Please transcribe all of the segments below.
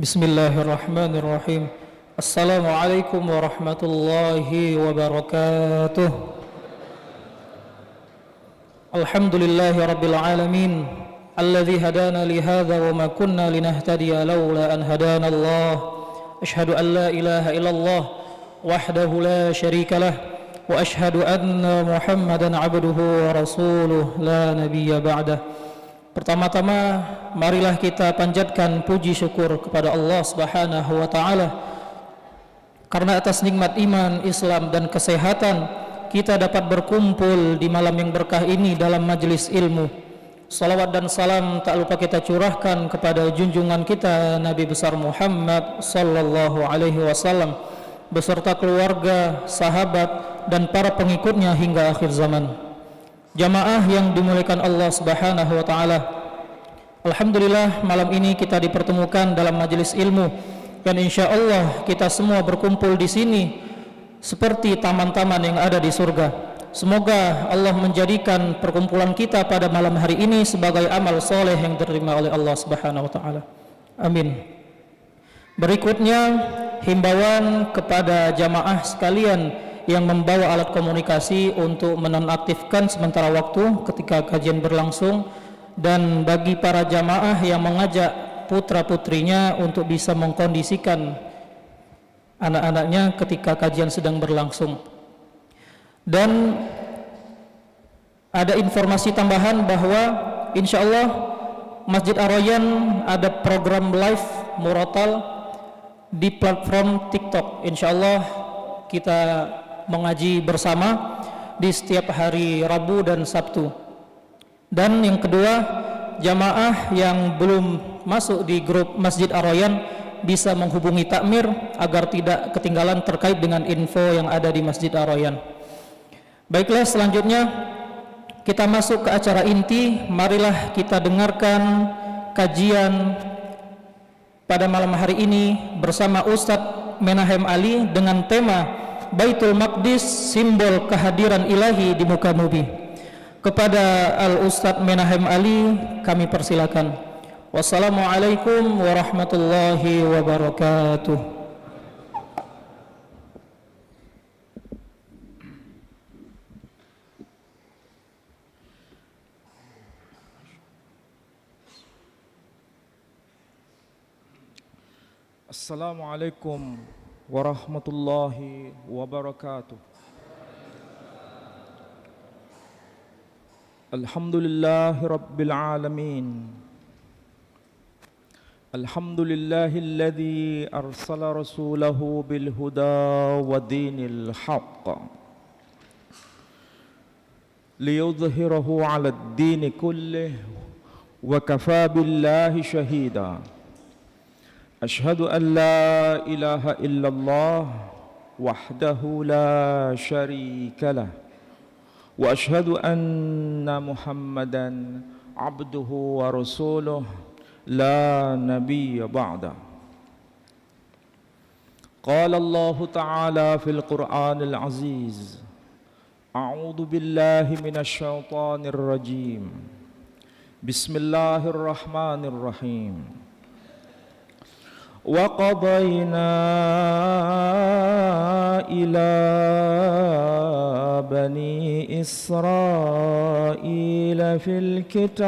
Bismillahirrahmanirrahim. Assalamualaikum warahmatullahi wabarakatuh. Alhamdulillahi rabbil alamin, alladzi hadana li hadza wa ma kunna linahtadiya laula an hadana Allah. Asyhadu an la ilaha illallah wahdahu la syarika lah wa asyhadu anna Muhammadan abduhu wa rasuluh la nabiyya ba'dah. Pertama-tama marilah kita panjatkan puji syukur kepada Allah Subhanahu wa taala karena atas nikmat iman, Islam dan kesehatan kita dapat berkumpul di malam yang berkah ini dalam majelis ilmu. Salawat dan salam tak lupa kita curahkan kepada junjungan kita Nabi besar Muhammad sallallahu alaihi wasallam beserta keluarga, sahabat dan para pengikutnya hingga akhir zaman. Jamaah yang dimuliakan Allah Subhanahu wa taala. Alhamdulillah malam ini kita dipertemukan dalam majelis ilmu dan insyaallah kita semua berkumpul di sini seperti taman-taman yang ada di surga. Semoga Allah menjadikan perkumpulan kita pada malam hari ini sebagai amal soleh yang diterima oleh Allah Subhanahu wa taala. Amin. Berikutnya himbauan kepada jamaah sekalian yang membawa alat komunikasi untuk menonaktifkan sementara waktu ketika kajian berlangsung, dan bagi para jamaah yang mengajak putra-putrinya untuk bisa mengkondisikan anak-anaknya ketika kajian sedang berlangsung. Dan ada informasi tambahan bahwa insyaallah Masjid Ar-Rayyan ada program live murotal di platform TikTok. Insyaallah kita mengaji bersama di setiap hari Rabu dan Sabtu. Dan yang kedua, jamaah yang belum masuk di grup Masjid Ar-Rayyan bisa menghubungi takmir agar tidak ketinggalan terkait dengan info yang ada di Masjid Ar-Rayyan. Baiklah, selanjutnya kita masuk ke acara inti. Marilah kita dengarkan kajian pada malam hari ini bersama Ustadz Menahem Ali dengan tema Baitul Maqdis, simbol kehadiran ilahi di muka bumi. Kepada Al-Ustadz Menahem Ali kami persilakan. Wassalamualaikum warahmatullahi wabarakatuh. Assalamualaikum warahmatullahi wabarakatuh. Alhamdulillahi rabbil alamin. Alhamdulillahilladzi arsala rasulahu bil huda wa dinil haqq liyudhhirahu 'alad dini kullih wa kafaa billahi shahida. Ashhadu an la ilaha illallah wahdahu la syarika lah wa ashhadu anna Muhammadan abduhu wa rasuluh la nabiyya ba'da. Qala Allah ta'ala fil Qur'anil aziz, a'udzu billahi minasy syaithanir rajim. Bismillahirrahmanirrahim. وَقَضَيْنَا إِلَى بَنِي إِسْرَائِيلَ فِي الْكِتَابِ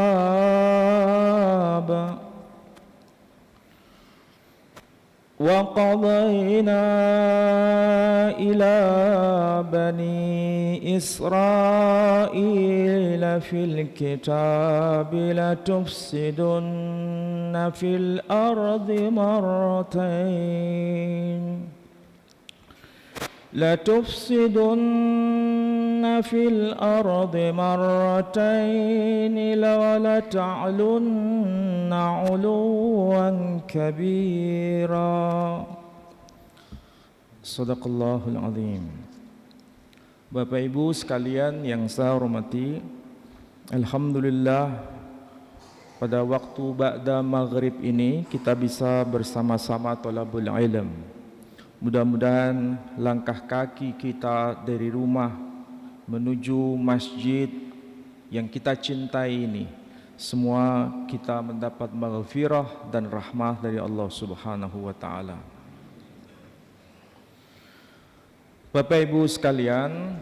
وَقَضَيْنَا إِلَى بَنِي إِسْرَائِيلَ فِي الْكِتَابِ لَتُفْسِدُنَّ فِي الْأَرْضِ مرتين ولتعلن علوا كبيرا. Sadaqallahul azim. Bapak Ibu sekalian yang saya hormati, alhamdulillah pada waktu ba'da maghrib ini kita bisa bersama-sama thalabul ilm. Mudah-mudahan langkah kaki kita dari rumah menuju masjid yang kita cintai ini semua kita mendapat maghfirah dan rahmah dari Allah Subhanahu wa taala. Bapak Ibu sekalian,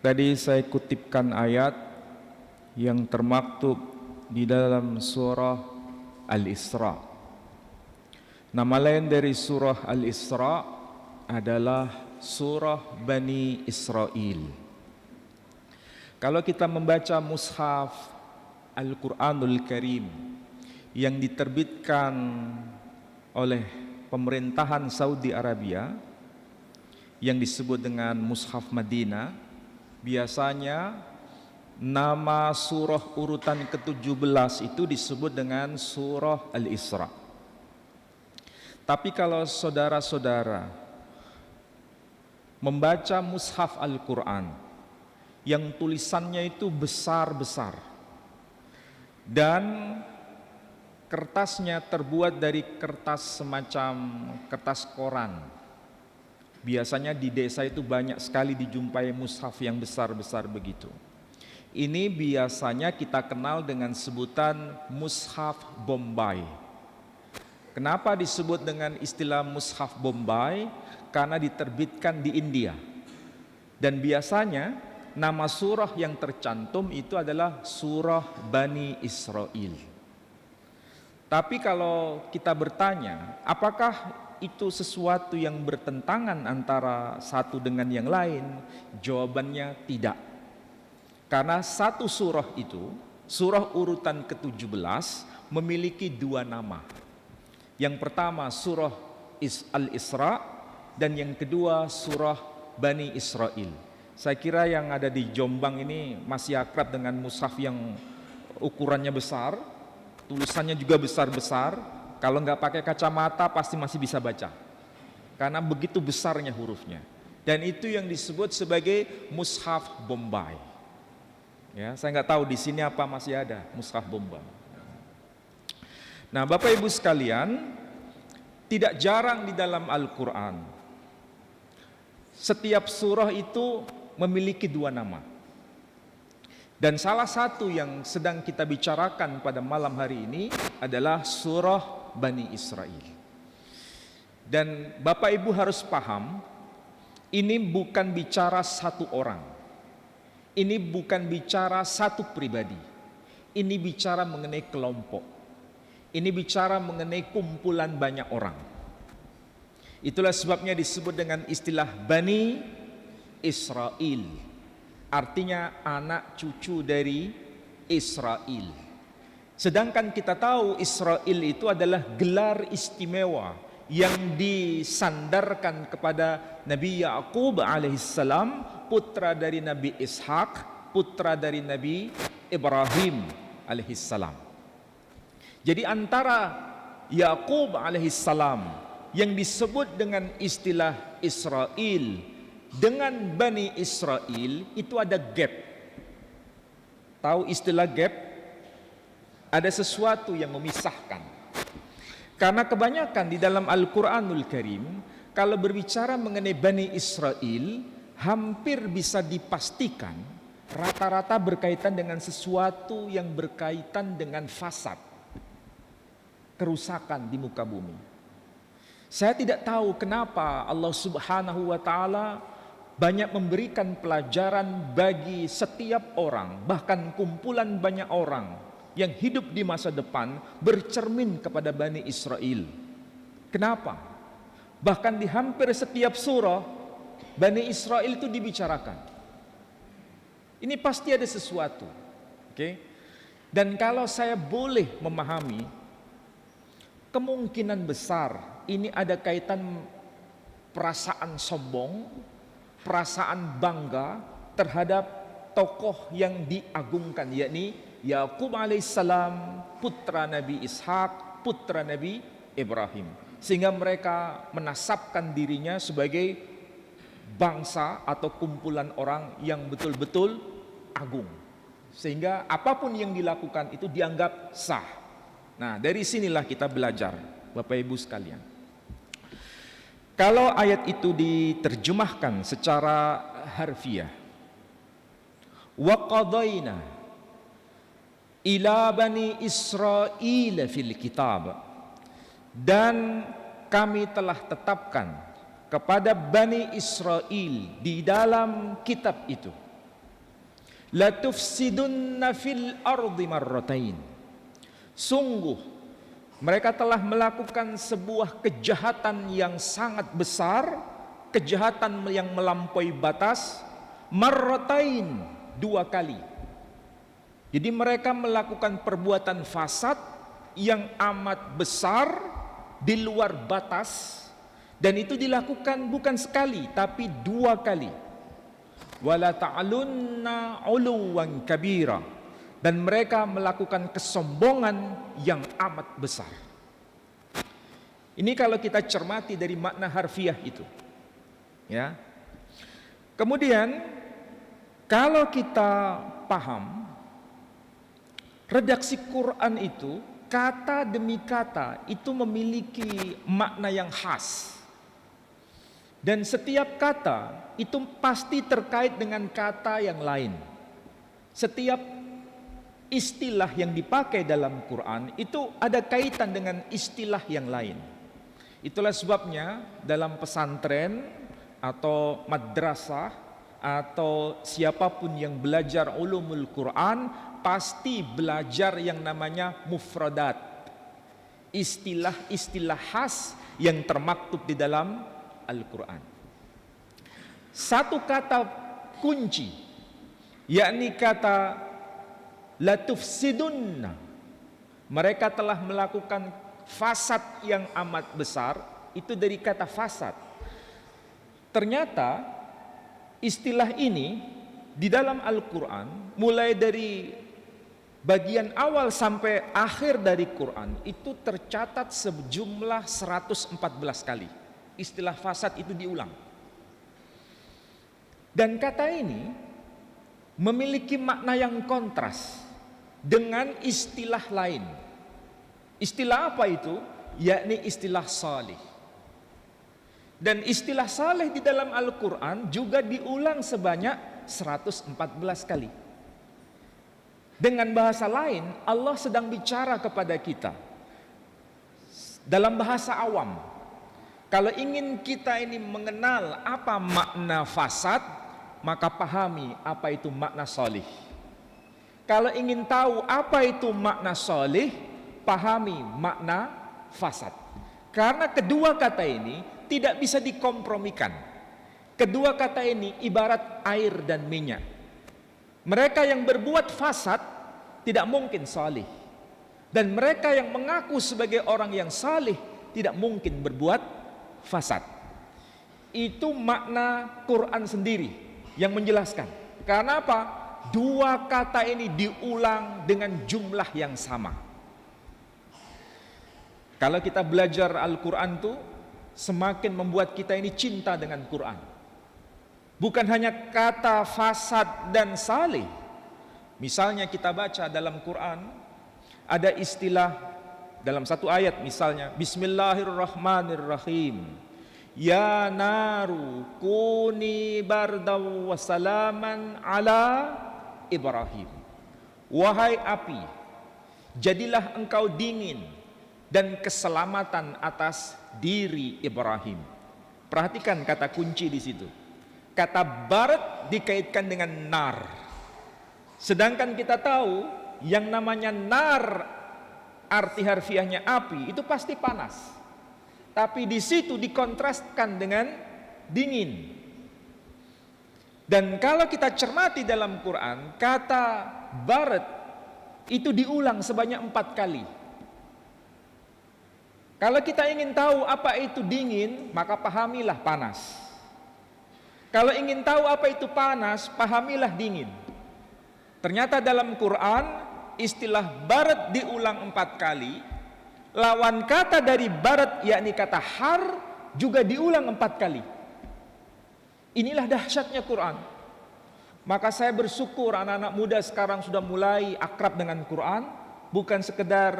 tadi saya kutipkan ayat yang termaktub di dalam surah Al-Isra. Nama lain dari surah Al-Isra adalah surah Bani Israel. Kalau kita membaca mushaf Al-Quranul Karim yang diterbitkan oleh pemerintahan Saudi Arabia yang disebut dengan Mushaf Madinah, biasanya nama surah urutan ke-17 itu disebut dengan surah Al-Isra. Tapi kalau saudara-saudara membaca mushaf Al-Quran yang tulisannya itu besar-besar dan kertasnya terbuat dari kertas semacam kertas koran. Biasanya di desa itu banyak sekali dijumpai mushaf yang besar-besar begitu. Ini biasanya kita kenal dengan sebutan mushaf Bombay. Kenapa disebut dengan istilah mushaf Bombay? Karena diterbitkan di India. Dan biasanya nama surah yang tercantum itu adalah surah Bani Israel. Tapi kalau kita bertanya, apakah itu sesuatu yang bertentangan antara satu dengan yang lain? Jawabannya tidak. Karena satu surah itu, surah urutan ke-17 memiliki dua nama. Yang pertama surah Al-Isra dan yang kedua surah Bani Israel. Saya kira yang ada di Jombang ini masih akrab dengan mushaf yang ukurannya besar, tulisannya juga besar-besar. Kalau nggak pakai kacamata pasti masih bisa baca, karena begitu besarnya hurufnya. Dan itu yang disebut sebagai mushaf Bombay. Ya, saya nggak tahu di sini apa masih ada mushaf Bombay. Nah, Bapak Ibu sekalian, tidak jarang di dalam Al-Quran setiap surah itu memiliki dua nama. Dan salah satu yang sedang kita bicarakan pada malam hari ini adalah surah Bani Israel. Dan Bapak Ibu harus paham, ini bukan bicara satu orang. Ini bukan bicara satu pribadi. Ini bicara mengenai kelompok. Ini bicara mengenai kumpulan banyak orang. Itulah sebabnya disebut dengan istilah Bani Israel, artinya anak cucu dari Israel. Sedangkan kita tahu Israel itu adalah gelar istimewa yang disandarkan kepada Nabi Yaqub alaihissalam, putra dari Nabi Ishak, putra dari Nabi Ibrahim alaihissalam. Jadi antara Yaqub alaihissalam yang disebut dengan istilah Israel dengan Bani Israel itu ada gap. Tahu istilah gap? Ada sesuatu yang memisahkan. Karena kebanyakan di dalam Al-Quranul Karim, kalau berbicara mengenai Bani Israel, hampir bisa dipastikan rata-rata berkaitan dengan sesuatu yang berkaitan dengan fasad, kerusakan di muka bumi. Saya tidak tahu kenapa Allah Subhanahu wa taala banyak memberikan pelajaran bagi setiap orang, bahkan kumpulan banyak orang yang hidup di masa depan bercermin kepada Bani Israel. Kenapa? Bahkan di hampir setiap surah Bani Israel itu dibicarakan. Ini pasti ada sesuatu. Oke? Dan kalau saya boleh memahami, kemungkinan besar ini ada kaitan perasaan sombong, perasaan bangga terhadap tokoh yang diagungkan, yakni Yaqub alaihissalam, putra Nabi Ishak, putra Nabi Ibrahim. Sehingga mereka menasabkan dirinya sebagai bangsa atau kumpulan orang yang betul-betul agung. Sehingga apapun yang dilakukan itu dianggap sah. Nah, dari sinilah kita belajar, Bapak Ibu sekalian. Kalau ayat itu diterjemahkan secara harfiah, wa qadaina, ila bani Israil fil kitab, dan kami telah tetapkan kepada Bani Israel di dalam kitab itu, latufsidunna fil ardi marratain, sungguh mereka telah melakukan sebuah kejahatan yang sangat besar, kejahatan yang melampaui batas, marratain, 2 kali. Jadi mereka melakukan perbuatan fasad yang amat besar di luar batas, dan itu dilakukan bukan sekali tapi 2 kali. Wala ta'alunna 'uluwan kabira, dan mereka melakukan kesombongan yang amat besar. Ini kalau kita cermati dari makna harfiah itu, ya. Kemudian kalau kita paham redaksi Quran itu, kata demi kata itu memiliki makna yang khas. Dan setiap kata itu pasti terkait dengan kata yang lain. Setiap istilah yang dipakai dalam Quran itu ada kaitan dengan istilah yang lain. Itulah sebabnya dalam pesantren atau madrasah atau siapapun yang belajar ulumul Quran pasti belajar yang namanya mufradat, istilah-istilah khas yang termaktub di dalam Al-Quran. Satu kata kunci, yakni kata latufsidunna, mereka telah melakukan fasad yang amat besar, itu dari kata fasad. Ternyata istilah ini di dalam Al-Quran, mulai dari bagian awal sampai akhir dari Quran, itu tercatat sejumlah 114 kali. Istilah fasad itu diulang. Dan kata ini memiliki makna yang kontras dengan istilah lain. Istilah apa itu? Yakni istilah salih. Dan istilah salih di dalam Al-Quran juga diulang sebanyak 114 kali. Dengan bahasa lain, Allah sedang bicara kepada kita dalam bahasa awam. Kalau ingin kita ini mengenal apa makna fasad, maka pahami apa itu makna solih. Kalau ingin tahu apa itu makna solih, pahami makna fasad. Karena kedua kata ini tidak bisa dikompromikan. Kedua kata ini ibarat air dan minyak. Mereka yang berbuat fasad tidak mungkin solih, dan mereka yang mengaku sebagai orang yang salih tidak mungkin berbuat fasad. Itu makna Quran sendiri yang menjelaskan. Karena apa? 2 kata ini diulang dengan jumlah yang sama. Kalau kita belajar Al-Quran tuh semakin membuat kita ini cinta dengan Quran. Bukan hanya kata fasad dan salih. Misalnya kita baca dalam Quran ada istilah dalam satu ayat, misalnya Bismillahirrahmanirrahim, ya naru kuni bardaw wassalaman ala Ibrahim. Wahai api, jadilah engkau dingin dan keselamatan atas diri Ibrahim. Perhatikan kata kunci di situ. Kata barat dikaitkan dengan nar. Sedangkan kita tahu yang namanya nar, arti harfiahnya api, itu pasti panas. Tapi di situ dikontraskan dengan dingin. Dan kalau kita cermati dalam Quran, kata barat itu diulang sebanyak 4 kali. Kalau kita ingin tahu apa itu dingin, maka pahamilah panas. Kalau ingin tahu apa itu panas, pahamilah dingin. Ternyata dalam Quran istilah barat diulang 4 kali. Lawan kata dari barat yakni kata har juga diulang 4 kali. Inilah dahsyatnya Quran. Maka saya bersyukur anak-anak muda sekarang sudah mulai akrab dengan Quran. Bukan sekedar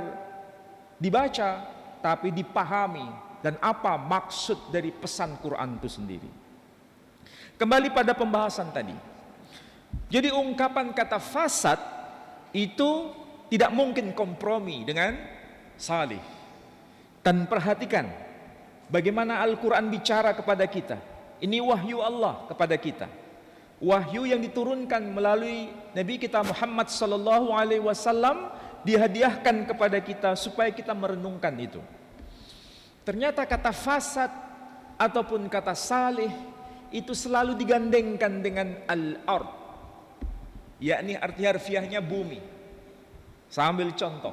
dibaca, tapi dipahami dan apa maksud dari pesan Quran itu sendiri. Kembali pada pembahasan tadi. Jadi ungkapan kata fasad itu tidak mungkin kompromi dengan salih. Dan perhatikan bagaimana Al-Quran bicara kepada kita. Ini wahyu Allah kepada kita. Wahyu yang diturunkan melalui Nabi kita Muhammad sallallahu alaihi wasallam, dihadiahkan kepada kita supaya kita merenungkan itu. Ternyata kata fasad ataupun kata salih itu selalu digandengkan dengan al-ard, yakni arti harfiahnya bumi. Saya ambil contoh.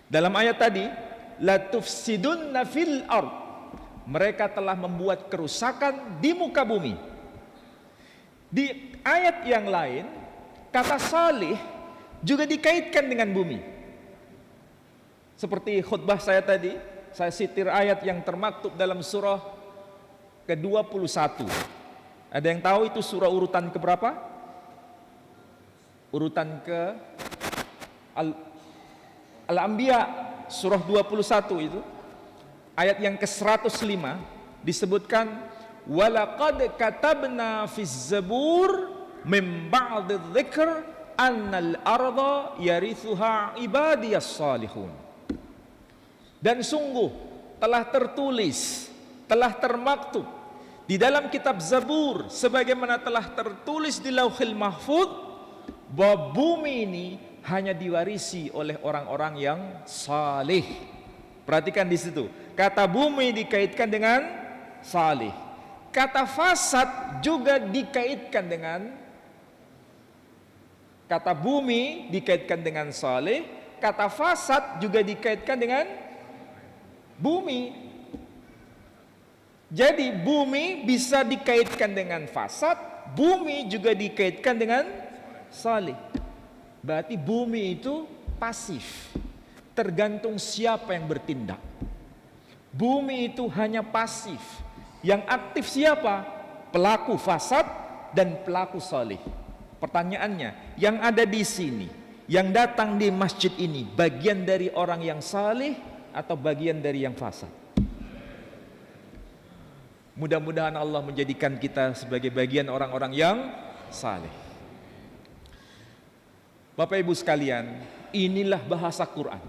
Dalam ayat tadi, la tufsidunna fil ard, mereka telah membuat kerusakan di muka bumi. Di ayat yang lain, kata salih juga dikaitkan dengan bumi. Seperti khutbah saya tadi, saya sitir ayat yang termaktub dalam surah ke-21. Ada yang tahu itu surah urutan keberapa? Urutan ke Al-Anbiya, surah 21 itu. Ayat yang ke-105 disebutkan, walaqad katabna fiz zabur min ba'di dzikr annal arda yarithuha ibadiyas salihun. Dan sungguh telah tertulis, telah termaktub di dalam kitab Zabur, sebagaimana telah tertulis di Lauhil Mahfuz, bahwa bumi ini hanya diwarisi oleh orang-orang yang salih. Perhatikan di situ, kata bumi dikaitkan dengan salih. Kata fasad juga dikaitkan dengan, kata bumi dikaitkan dengan salih, kata fasad juga dikaitkan dengan bumi. Jadi bumi bisa dikaitkan dengan fasad, bumi juga dikaitkan dengan salih. Berarti bumi itu pasif, tergantung siapa yang bertindak. Bumi itu hanya pasif, yang aktif siapa? Pelaku fasad dan pelaku salih. Pertanyaannya, yang ada di sini, yang datang di masjid ini, bagian dari orang yang salih atau bagian dari yang fasad? Mudah-mudahan Allah menjadikan kita sebagai bagian orang-orang yang saleh. Bapak Ibu sekalian, inilah bahasa Quran.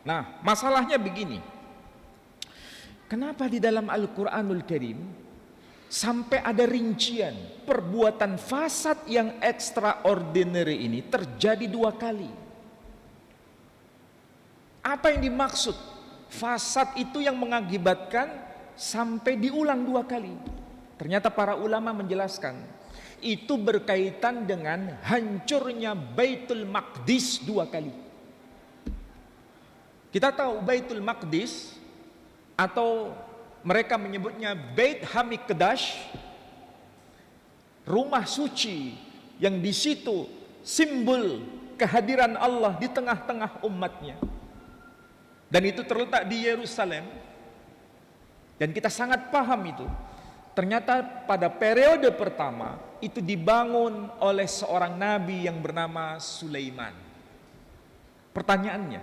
Nah, masalahnya begini. Kenapa di dalam Al-Quranul Karim sampai ada rincian perbuatan fasad yang extraordinary ini terjadi 2 kali? Apa yang dimaksud? Fasad itu yang mengakibatkan sampai diulang 2 kali. Ternyata para ulama menjelaskan itu berkaitan dengan hancurnya Baitul Maqdis 2 kali. Kita tahu Baitul Maqdis, atau mereka menyebutnya Bait Hamikdash, rumah suci yang di situ simbol kehadiran Allah di tengah-tengah umatnya. Dan itu terletak di Yerusalem. Dan kita sangat paham itu. Ternyata pada periode pertama itu dibangun oleh seorang nabi yang bernama Sulaiman. Pertanyaannya,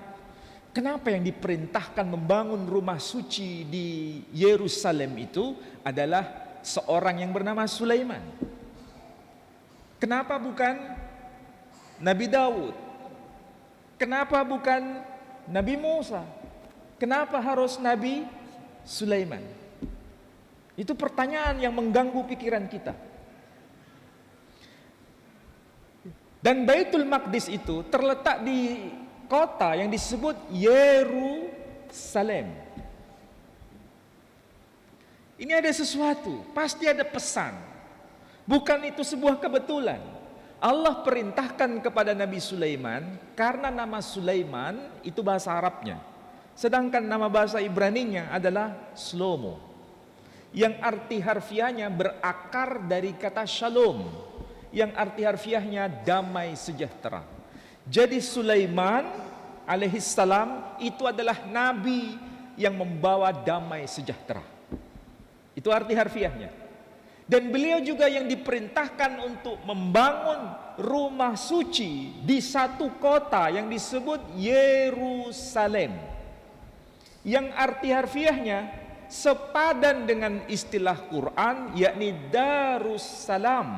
kenapa yang diperintahkan membangun rumah suci di Yerusalem itu adalah seorang yang bernama Sulaiman? Kenapa bukan Nabi Daud? Kenapa bukan Nabi Musa? Kenapa harus Nabi Sulaiman? Itu pertanyaan yang mengganggu pikiran kita. Dan Baitul Maqdis itu terletak di kota yang disebut Yerusalem. Ini ada sesuatu, pasti ada pesan. Bukan itu sebuah kebetulan. Allah perintahkan kepada Nabi Sulaiman karena nama Sulaiman itu bahasa Arabnya. Sedangkan nama bahasa Ibraninya adalah Shlomo, yang arti harfiahnya berakar dari kata shalom, yang arti harfiahnya damai sejahtera. Jadi Sulaiman alaihissalam itu adalah nabi yang membawa damai sejahtera. Itu arti harfiahnya. Dan beliau juga yang diperintahkan untuk membangun rumah suci di satu kota yang disebut Yerusalem, yang arti harfiahnya sepadan dengan istilah Quran, yakni Darussalam,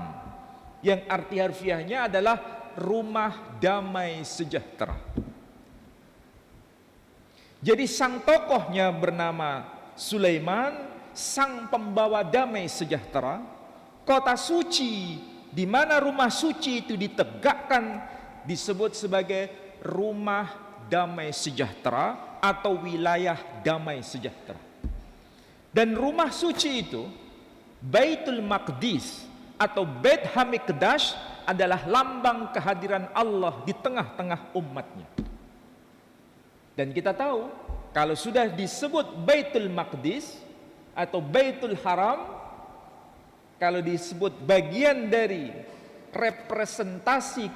yang arti harfiahnya adalah rumah damai sejahtera. Jadi sang tokohnya bernama Sulaiman, sang pembawa damai sejahtera. Kota suci di mana rumah suci itu ditegakkan disebut sebagai rumah damai sejahtera atau wilayah damai sejahtera. Dan rumah suci itu, Baitul Maqdis atau Bait Hamikdash, adalah lambang kehadiran Allah di tengah-tengah umatnya. Dan kita tahu kalau sudah disebut Baitul Maqdis atau Baitul Haram, kalau disebut bagian dari representasi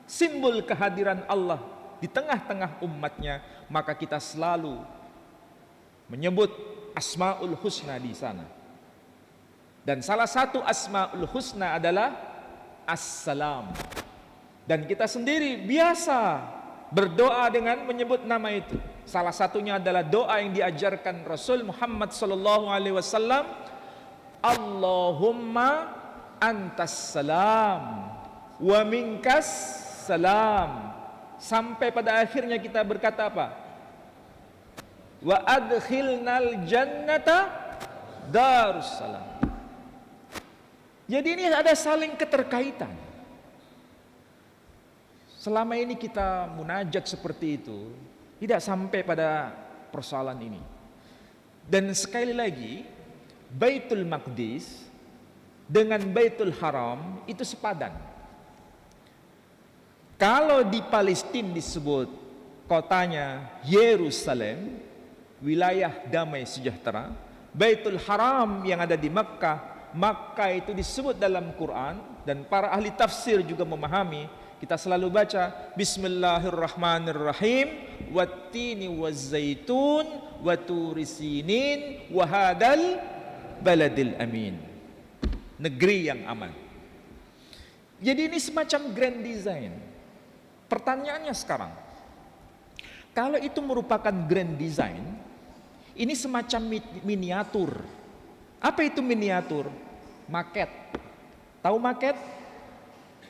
simbol kehadiran Allah di tengah-tengah umatnya, maka kita selalu menyebut Asmaul Husna di sana. Dan salah satu Asmaul Husna adalah As-Salam. Dan kita sendiri biasa berdoa dengan menyebut nama itu. Salah satunya adalah doa yang diajarkan Rasul Muhammad sallallahu alaihi wasallam, Allahumma antas salam wa minkas salam. Sampai pada akhirnya kita berkata apa? Wa adkhilnal jannata darussalam. Jadi ini ada saling keterkaitan. Selama ini kita munajat seperti itu, tidak sampai pada persoalan ini. Dan sekali lagi, Baitul Maqdis dengan Baitul Haram itu sepadan. Kalau di Palestina disebut kotanya Yerusalem, wilayah damai sejahtera, Baitul Haram yang ada di Makkah, Makkah itu disebut dalam Quran, dan para ahli tafsir juga memahami. Kita selalu baca Bismillahirrahmanirrahim, wattini wazzaitun waturisinin wahadal baladil amin, negeri yang aman. Jadi ini semacam grand design. Pertanyaannya sekarang, kalau itu merupakan grand design, ini semacam miniatur. Apa itu miniatur? Maket. Tahu maket?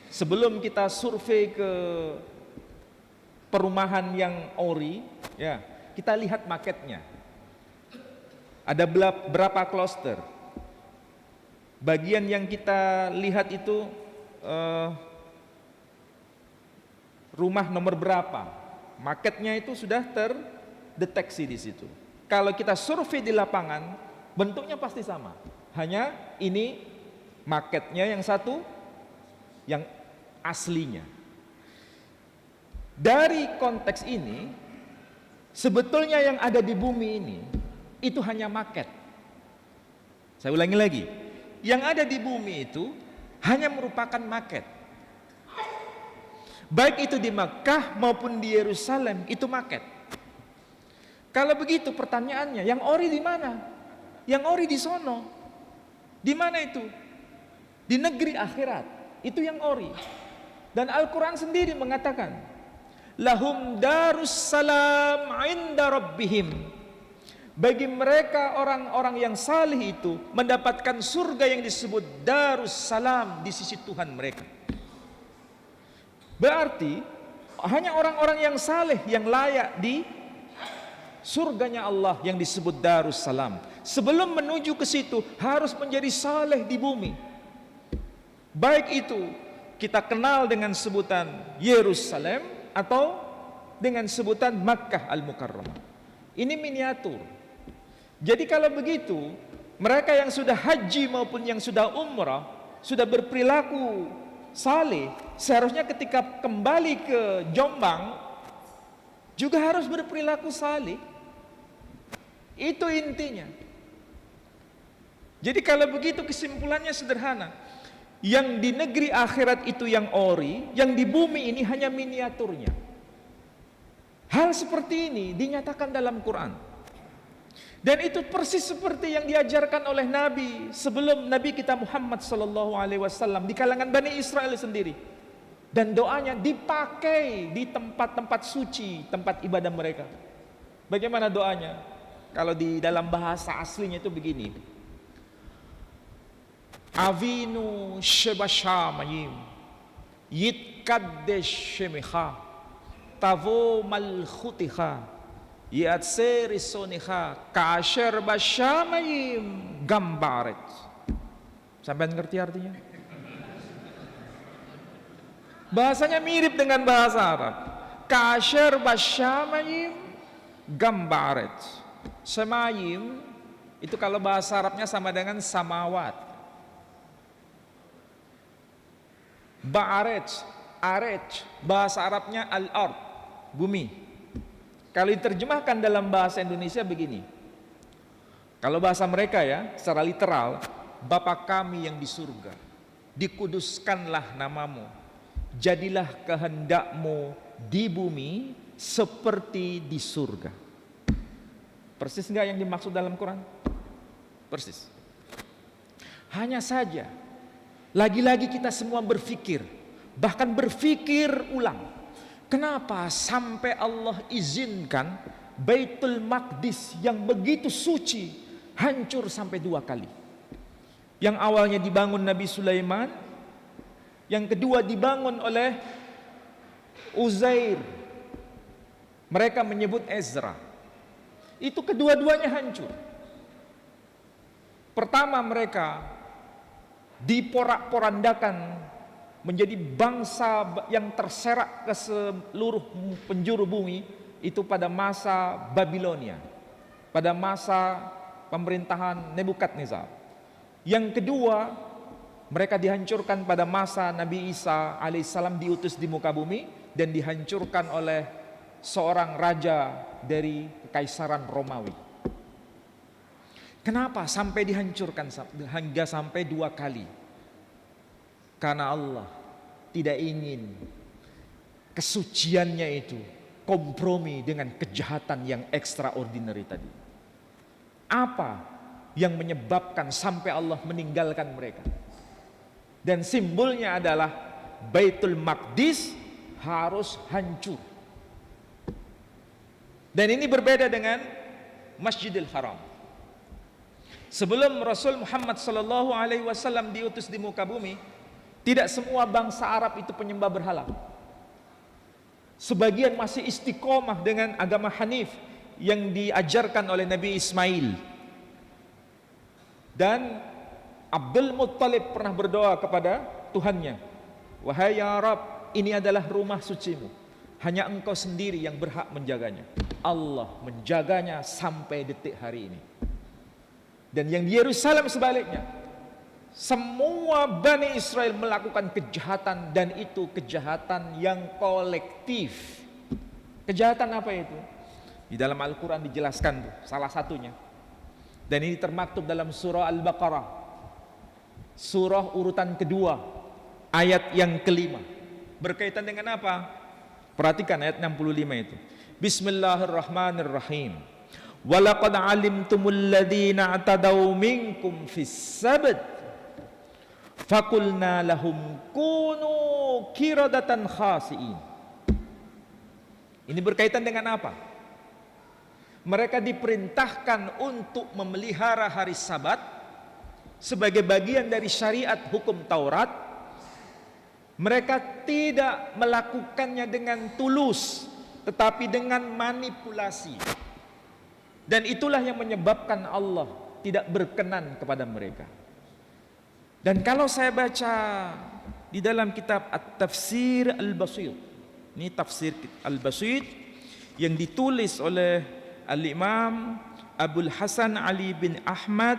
Sebelum kita survei ke perumahan yang ori, ya, kita lihat maketnya. Ada berapa cluster? Bagian yang kita lihat itu rumah nomor berapa? Maketnya itu sudah terdeteksi di situ. Kalau kita survei di lapangan, bentuknya pasti sama. Hanya ini maketnya yang satu, yang aslinya. Dari konteks ini, sebetulnya yang ada di bumi ini itu hanya maket. Saya ulangi lagi, yang ada di bumi itu hanya merupakan maket. Baik itu di Makkah maupun di Yerusalem, itu maket. Kalau begitu pertanyaannya, yang ori di mana? Yang ori di sono. Di mana itu? Di negeri akhirat. Itu yang ori. Dan Al-Quran sendiri mengatakan, lahum darussalam inda rabbihim. Bagi mereka orang-orang yang salih itu mendapatkan surga yang disebut darussalam di sisi Tuhan mereka. Berarti hanya orang-orang yang saleh yang layak di surganya Allah yang disebut darussalam. Sebelum menuju ke situ harus menjadi saleh di bumi. Baik itu kita kenal dengan sebutan Yerusalem atau dengan sebutan Makkah Al-Mukarramah. Ini miniatur. Jadi kalau begitu, mereka yang sudah haji maupun yang sudah umrah, sudah berperilaku saleh, seharusnya ketika kembali ke Jombang juga harus berperilaku saleh. Itu intinya. Jadi kalau begitu kesimpulannya sederhana. Yang di negeri akhirat itu yang ori, yang di bumi ini hanya miniaturnya. Hal seperti ini dinyatakan dalam Quran. Dan itu persis seperti yang diajarkan oleh Nabi sebelum Nabi kita Muhammad SAW di kalangan Bani Israel sendiri. Dan doanya dipakai di tempat-tempat suci, tempat ibadah mereka. Bagaimana doanya? Kalau di dalam bahasa aslinya itu begini. Avinu Shebashamayim Yit Ikaddesh shemiha tavo malkhutiha yatseri soniha kasher bashamayim gambaret. Sampai ngerti artinya? Bahasanya mirip dengan bahasa Arab. Kasher bashamayim gambaret. Semayim itu kalau bahasa Arabnya sama dengan samawat. Ba'aret, aret, bahasa Arabnya al-ard, bumi. Kalau diterjemahkan dalam bahasa Indonesia begini. Kalau bahasa mereka ya, secara literal, Bapa kami yang di surga, dikuduskanlah namamu, jadilah kehendakmu di bumi seperti di surga. Persis enggak yang dimaksud dalam Quran? Persis. Hanya saja, lagi-lagi kita semua berpikir, bahkan berpikir ulang. Kenapa sampai Allah izinkan Baitul Maqdis yang begitu suci hancur sampai 2 kali? Yang awalnya dibangun Nabi Sulaiman, yang kedua dibangun oleh Uzair, mereka menyebut Ezra. Itu kedua-duanya hancur. Pertama mereka diporak-porandakan menjadi bangsa yang terserak ke seluruh penjuru bumi itu pada masa Babilonia, pada masa pemerintahan Nebukadnezar. Yang kedua, mereka dihancurkan pada masa Nabi Isa alaihissalam diutus di muka bumi dan dihancurkan oleh seorang raja dari Kekaisaran Romawi. Kenapa sampai dihancurkan hingga sampai 2 kali? Karena Allah tidak ingin kesuciannya itu kompromi dengan kejahatan yang extraordinary tadi. Apa yang menyebabkan sampai Allah meninggalkan mereka? Dan simbolnya adalah Baitul Maqdis harus hancur. Dan ini berbeda dengan Masjidil Haram. Sebelum Rasul Muhammad SAW diutus di muka bumi, tidak semua bangsa Arab itu penyembah berhala. Sebagian masih istiqomah dengan agama Hanif yang diajarkan oleh Nabi Ismail. Dan Abdul Muttalib pernah berdoa kepada Tuhannya, wahai ya Rabb, ini adalah rumah sucimu, hanya engkau sendiri yang berhak menjaganya. Allah menjaganya sampai detik hari ini. Dan yang di Yerusalem sebaliknya, semua Bani Israel melakukan kejahatan, dan itu kejahatan yang kolektif. Kejahatan apa itu? Di dalam Al-Quran dijelaskan salah satunya. Dan ini termaktub dalam surah Al-Baqarah, surah urutan kedua, ayat yang kelima. Berkaitan dengan apa? Perhatikan ayat 65 itu. Bismillahirrahmanirrahim. Walaqad alimtumul ladzina atadaw minkum fis sabt faqulna lahum kunu qiradatan khasiin. Ini berkaitan dengan apa? Mereka diperintahkan untuk memelihara hari Sabat sebagai bagian dari syariat hukum Taurat. Mereka tidak melakukannya dengan tulus, tetapi dengan manipulasi. Dan itulah yang menyebabkan Allah tidak berkenan kepada mereka. Dan kalau saya baca di dalam kitab At-Tafsir Al-Basit, ini Tafsir Al-Basit yang ditulis oleh Al-Imam Abul Hasan Ali bin Ahmad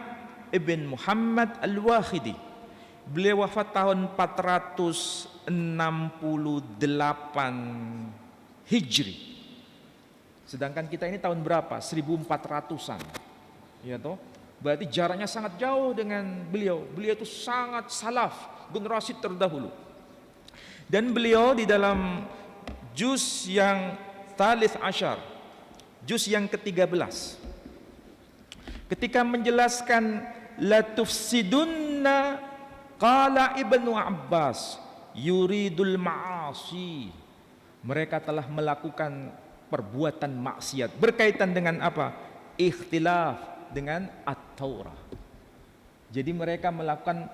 ibn Muhammad Al-Wahidi. Beliau wafat tahun 468 Hijri. Sedangkan kita ini tahun berapa? 1400-an. Ya toh? Berarti jaraknya sangat jauh dengan beliau. Beliau itu sangat salaf, generasi terdahulu. Dan beliau di dalam juz yang Thalith Ashar, juz yang ke-13, ketika menjelaskan la tufsidunna, qala Ibnu Abbas yuridul ma'asi, mereka telah melakukan perbuatan maksiat. Berkaitan dengan apa? Ikhtilaf dengan At-Taurah. Jadi mereka melakukan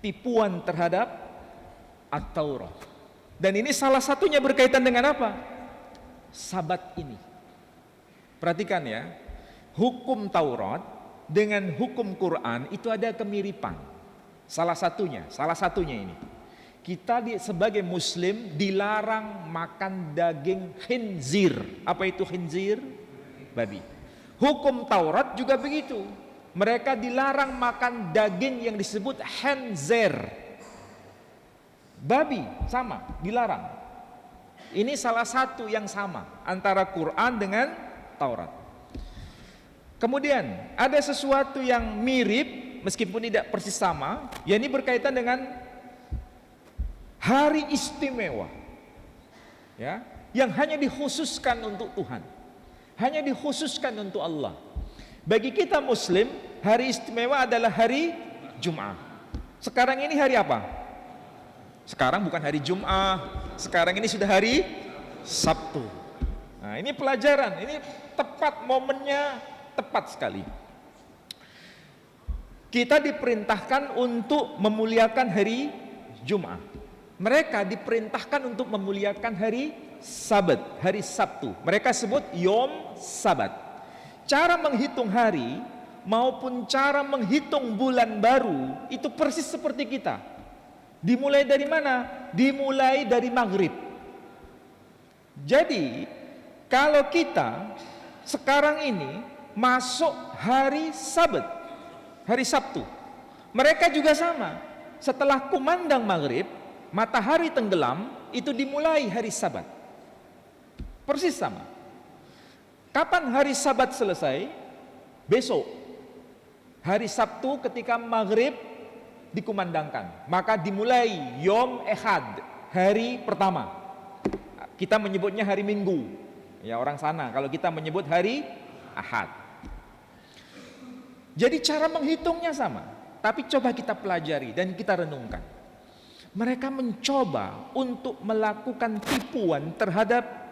tipuan terhadap At-Taurah. Dan ini salah satunya berkaitan dengan apa? Sabat ini. Perhatikan ya, hukum Taurat dengan hukum Quran itu ada kemiripan. Salah satunya ini. Kita sebagai muslim dilarang makan daging khinzir. Apa itu khinzir? Babi. Hukum Taurat juga begitu. Mereka dilarang makan daging yang disebut khinzir. Babi sama, dilarang. Ini salah satu yang sama antara Quran dengan Taurat. Kemudian ada sesuatu yang mirip meskipun tidak persis sama, yakni berkaitan dengan hari istimewa. Ya, yang hanya dikhususkan untuk Tuhan. Hanya dikhususkan untuk Allah. Bagi kita muslim, hari istimewa adalah hari Jum'ah. Sekarang ini hari apa? Sekarang bukan hari Jum'ah, sekarang ini sudah hari Sabtu. Nah, ini pelajaran, ini tepat momennya, tepat sekali. Kita diperintahkan untuk memuliakan hari Jum'ah. Mereka diperintahkan untuk memuliakan hari Sabat, hari Sabtu. Mereka sebut Yom Sabat. Cara menghitung hari maupun cara menghitung bulan baru itu persis seperti kita. Dimulai dari mana? Dimulai dari maghrib. Jadi kalau kita sekarang ini masuk hari Sabat, hari Sabtu, mereka juga sama. Setelah kumandang maghrib, matahari tenggelam, itu dimulai hari Sabat. Persis sama. Kapan hari Sabat selesai? Besok. Hari Sabtu ketika maghrib dikumandangkan, maka dimulai Yom Ehad, hari pertama. Kita menyebutnya hari Minggu, ya orang sana. Kalau kita menyebut hari Ahad. Jadi cara menghitungnya sama, tapi coba kita pelajari dan kita renungkan. Mereka mencoba untuk melakukan tipuan terhadap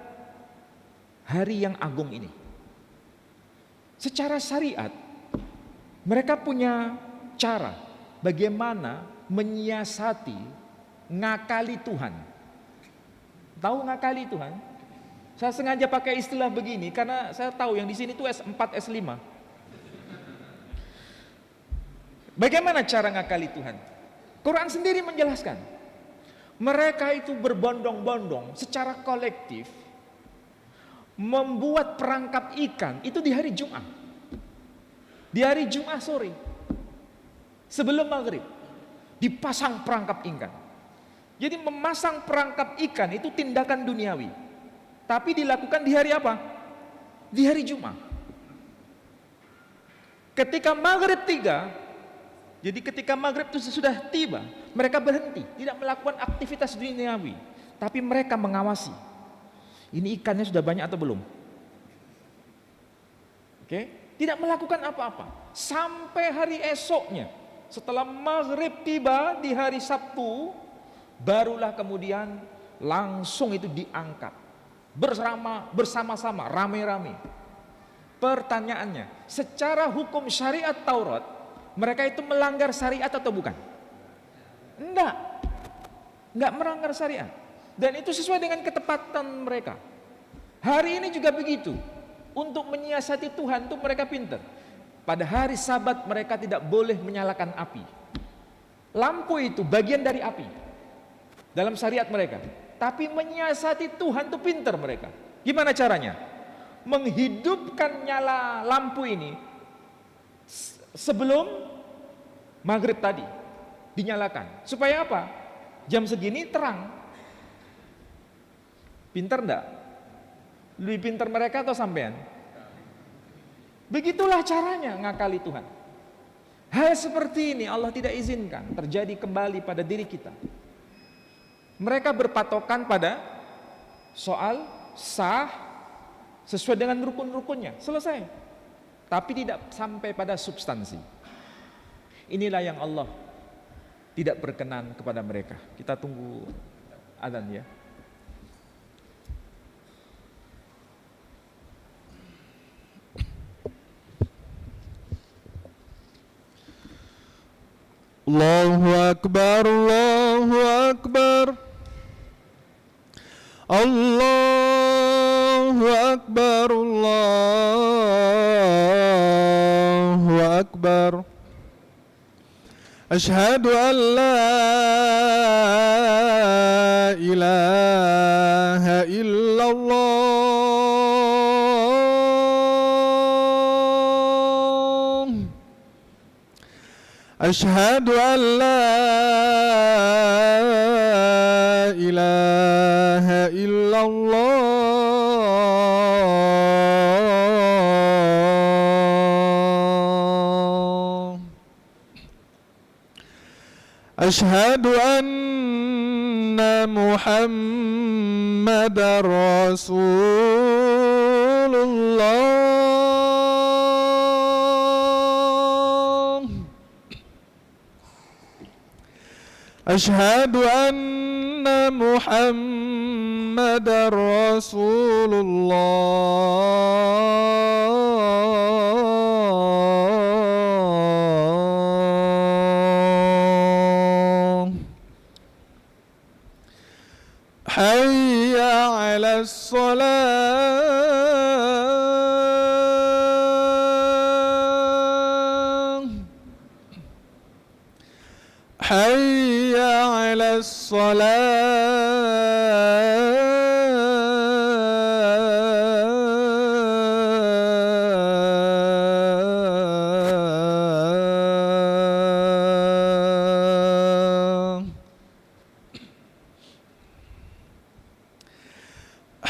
hari yang agung ini. Secara syariat, mereka punya cara bagaimana menyiasati ngakali Tuhan. Tahu ngakali Tuhan? Saya sengaja pakai istilah begini karena saya tahu yang di sini tuh S4, S5. Bagaimana cara ngakali Tuhan? Quran sendiri menjelaskan. Mereka itu berbondong-bondong secara kolektif membuat perangkap ikan itu di hari Jumat. Di hari Jumat sore. Sebelum maghrib dipasang perangkap ikan. Jadi memasang perangkap ikan itu tindakan duniawi, tapi dilakukan di hari apa? Di hari Jumat. Ketika maghrib tiba, jadi ketika maghrib itu sudah tiba, mereka berhenti, tidak melakukan aktivitas duniawi, tapi mereka mengawasi. Ini ikannya sudah banyak atau belum? Oke, tidak melakukan apa-apa sampai hari esoknya. Setelah maghrib tiba di hari Sabtu, barulah kemudian langsung itu diangkat bersama-sama, rame-rame. Pertanyaannya, secara hukum syariat Taurat, mereka itu melanggar syariat atau bukan? Enggak melanggar syariat. Dan itu sesuai dengan ketepatan mereka. Hari ini juga begitu. Untuk menyiasati Tuhan itu mereka pintar. Pada hari Sabat mereka tidak boleh menyalakan api. Lampu itu bagian dari api dalam syariat mereka. Tapi menyiasati Tuhan itu pintar mereka. Gimana caranya? Menghidupkan nyala lampu ini sebelum maghrib tadi dinyalakan. Supaya apa? Jam segini terang. Pintar enggak? Lebih pintar mereka atau sampean? Begitulah caranya ngakali Tuhan. Hal seperti ini Allah tidak izinkan terjadi kembali pada diri kita. Mereka berpatokan pada soal sah sesuai dengan rukun-rukunnya, selesai. Tapi tidak sampai pada substansi. Inilah yang Allah tidak berkenan kepada mereka. Kita tunggu adzan ya. Allahu Akbar, Allahu Akbar. Allahu Akbar, Allahu Akbar. Asyhadu an la ilaha illallah. Asyhadu an la ilaha illallah. Asyhadu anna Muhammadar Rasulullah. Asyhadu anna Muhammadar Rasulullah. Hayya 'alas shalah. Hayya 'alas salah.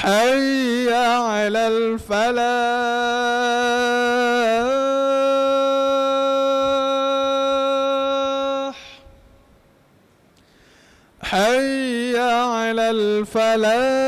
Hayya 'alal falah. Hayya 'alal falah.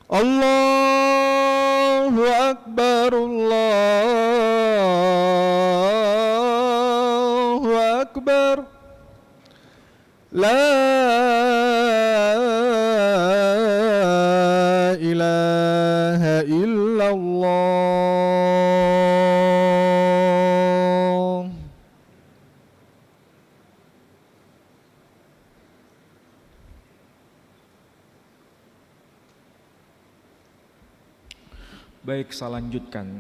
Allahu Akbar, Allahu Akbar. La ilaha illallah. Baik, saya lanjutkan.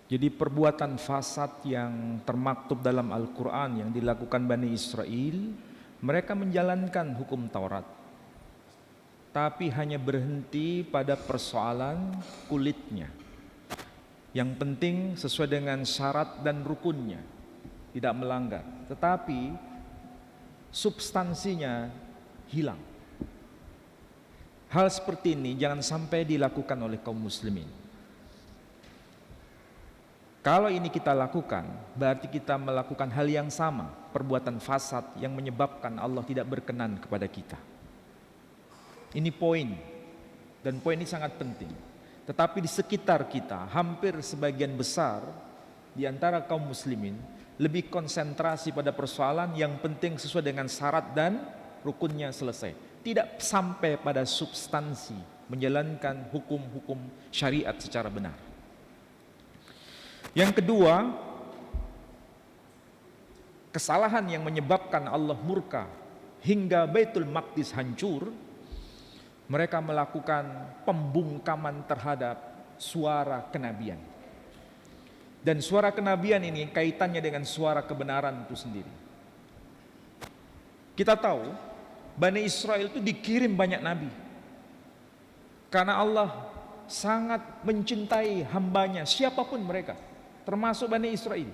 Jadi perbuatan fasad yang termaktub dalam Al-Quran yang dilakukan Bani Israel, mereka menjalankan hukum Taurat, tapi hanya berhenti pada persoalan kulitnya. Yang penting sesuai dengan syarat dan rukunnya, tidak melanggar. Tetapi substansinya hilang. Hal seperti ini jangan sampai dilakukan oleh kaum muslimin. Kalau ini kita lakukan, berarti kita melakukan hal yang sama, perbuatan fasad yang menyebabkan Allah tidak berkenan kepada kita. Ini poin, dan poin ini sangat penting. Tetapi di sekitar kita, hampir sebagian besar di antara kaum muslimin lebih konsentrasi pada persoalan yang penting sesuai dengan syarat dan rukunnya selesai. Tidak sampai pada substansi menjalankan hukum-hukum syariat secara benar. Yang kedua, kesalahan yang menyebabkan Allah murka hingga Baitul Maqdis hancur, mereka melakukan pembungkaman terhadap suara kenabian. Dan suara kenabian ini kaitannya dengan suara kebenaran itu sendiri. Kita tahu Bani Israel itu dikirim banyak nabi, karena Allah sangat mencintai hambanya siapapun mereka, termasuk Bani Israel.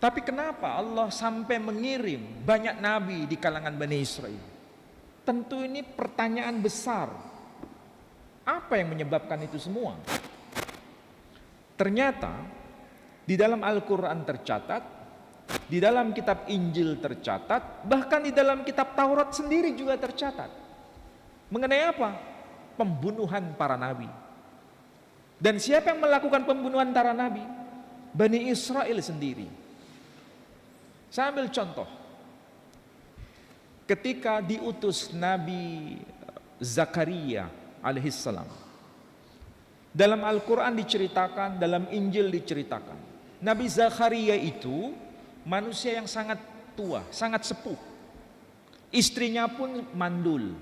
Tapi kenapa Allah sampai mengirim banyak nabi di kalangan Bani Israel? Tentu ini pertanyaan besar. Apa yang menyebabkan itu semua? Ternyata di dalam Al-Quran tercatat, di dalam kitab Injil tercatat, bahkan di dalam kitab Taurat sendiri juga tercatat. Mengenai apa? Pembunuhan para nabi. Dan siapa yang melakukan pembunuhan para nabi? Bani Israel sendiri. Saya ambil contoh. ketika diutus Nabi Zakaria alaihissalam. Dalam Al-Quran diceritakan, dalam Injil diceritakan, Nabi Zakaria itu manusia yang sangat tua, sangat sepuh. Istrinya pun mandul.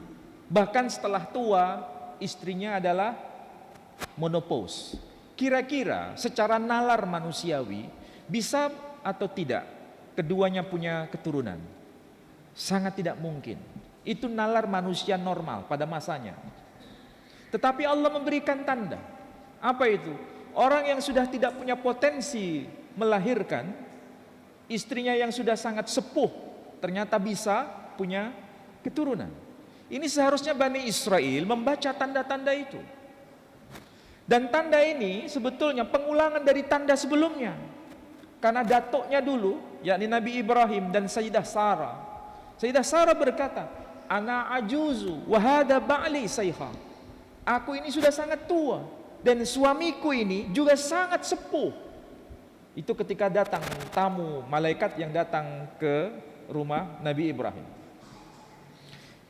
Bahkan setelah tua, istrinya adalah menopause. Kira-kira secara nalar manusiawi, bisa atau tidak keduanya punya keturunan? Sangat tidak mungkin. Itu nalar manusia normal pada masanya. Tetapi Allah memberikan tanda. Apa itu? Orang yang sudah tidak punya potensi melahirkan, istrinya yang sudah sangat sepuh ternyata bisa punya keturunan. Ini seharusnya Bani Israel membaca tanda-tanda itu. Dan tanda ini sebetulnya pengulangan dari tanda sebelumnya. Karena datuknya dulu, yakni Nabi Ibrahim dan Sayyidah Sarah. Sayyidah Sarah berkata, "Ana ajuzu wa hada ba'li sayha." Aku ini sudah sangat tua dan suamiku ini juga sangat sepuh. Itu ketika datang tamu malaikat yang datang ke rumah Nabi Ibrahim.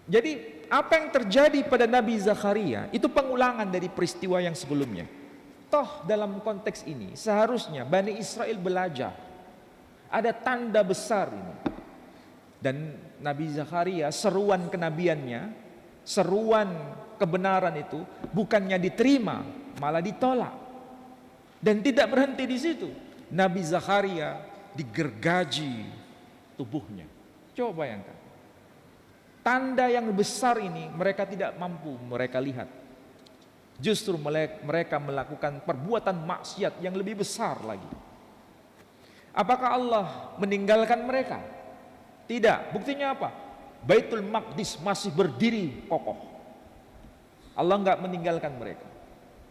Jadi apa yang terjadi pada Nabi Zakaria itu pengulangan dari peristiwa yang sebelumnya. Toh dalam konteks ini seharusnya Bani Israel belajar. Ada tanda besar ini. Dan Nabi Zakaria seruan kenabiannya, seruan kebenaran itu bukannya diterima, malah ditolak. Dan tidak berhenti di situ. Nabi Zakaria digergaji tubuhnya. Coba bayangkan. Tanda yang besar ini mereka tidak mampu mereka lihat. Justru mereka melakukan perbuatan maksiat yang lebih besar lagi. Apakah Allah meninggalkan mereka? Tidak. Buktinya apa? Baitul Maqdis masih berdiri kokoh. Allah enggak meninggalkan mereka.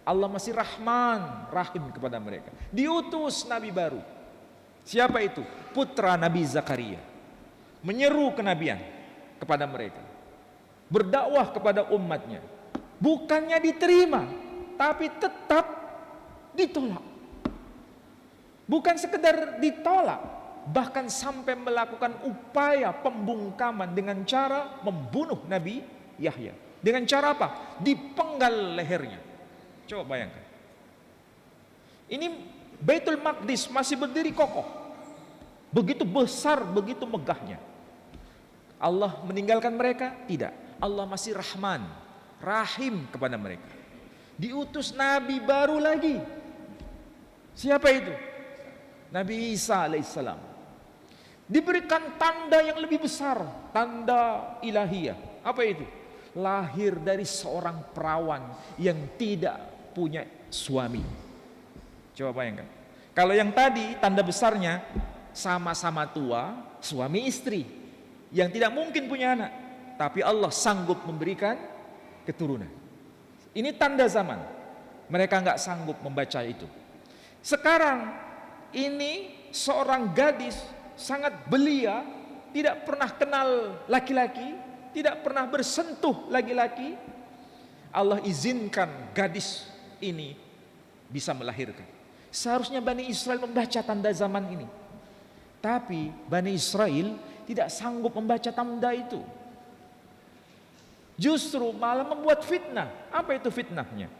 Allah masih Rahman, Rahim kepada mereka. Diutus Nabi baru. Siapa itu? Putra Nabi Zakaria. Menyeru kenabian kepada mereka. Berdakwah kepada umatnya. Bukannya diterima, tapi tetap ditolak. Bukan sekedar ditolak, bahkan sampai melakukan upaya pembungkaman dengan cara membunuh Nabi Yahya. Dengan cara apa? Dipenggal lehernya. Coba bayangkan. Ini Baitul Maqdis masih berdiri kokoh. Begitu besar, begitu megahnya. Allah meninggalkan mereka? Tidak. Allah masih Rahman, Rahim kepada mereka. Diutus Nabi baru lagi. Siapa itu? Nabi Isa alaihissalam. Diberikan tanda yang lebih besar, tanda ilahiyah. Apa itu? Lahir dari seorang perawan yang tidak punya suami. Coba bayangkan. Kalau yang tadi tanda besarnya sama-sama tua, suami istri yang tidak mungkin punya anak, tapi Allah sanggup memberikan keturunan. Ini tanda zaman. Mereka nggak sanggup membaca itu. Sekarang ini seorang gadis sangat belia, tidak pernah kenal laki-laki, tidak pernah bersentuh laki-laki. Allah izinkan gadis ini bisa melahirkan. Seharusnya Bani Israel membaca tanda zaman ini. Tapi Bani Israel tidak sanggup membaca tanda itu. Justru malah membuat fitnah. Apa itu fitnahnya?